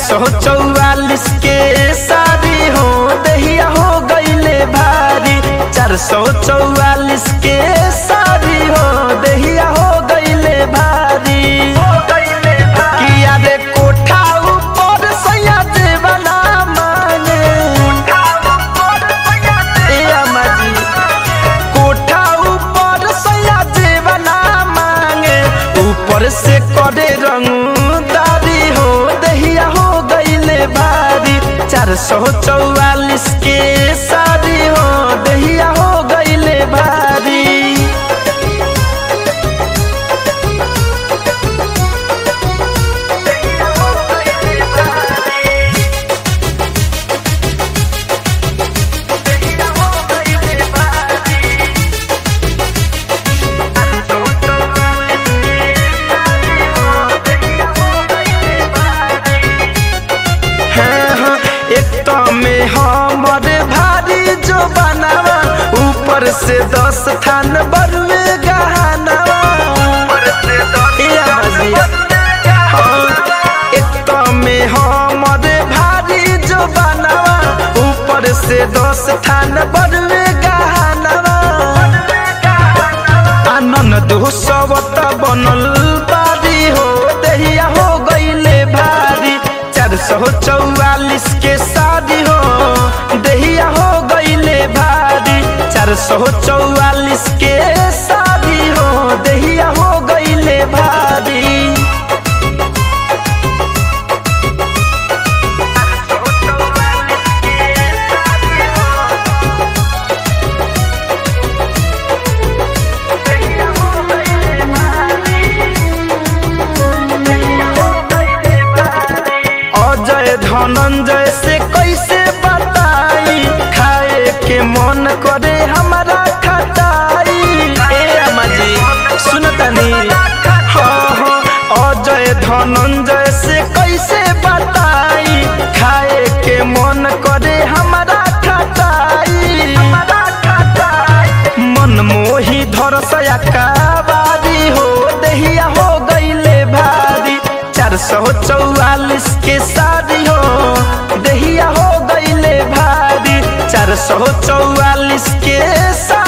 444 के साड़ी हो दहिया हो गईले भारी। 444 के साड़ी हो दहिया हो गईले भारी। किया रे कोठा ऊपर सैया देवला मांगे ए अम्मा जी। कोठा ऊपर सैया देवला मांगे ऊपर से करे रंगदारी हो दहिया हो गईले भारी। 444 के साड़ी हो दहिया हो गईले भारी। में हमारे भारी जो बनावा ऊपर से 10 थान बरुए गहनावा। एक में हमारे भारी जो बनावा ऊपर से 10 थान बरुए गहनावा। आनंद 200 बनल बारी हो दहिया हो गईले भारी। 444 के साड़ी हो दहिया हो गईले भारी। 444 के साड़ी हो दहिया हो गईले भारी। अजय धनंजय से कैसे बताई खाए के मन करे हमारा खटाई। ए अम्मा जी सुनतनी अजय धनंजय से कैसे बताई खाए के मन करे हमारा खटाई। मन मोही धरसया काबारी हो दहिया हो गईले भारी। 444 के साड़ी हो दहिया हो गईले भारी। 444 के साड़ी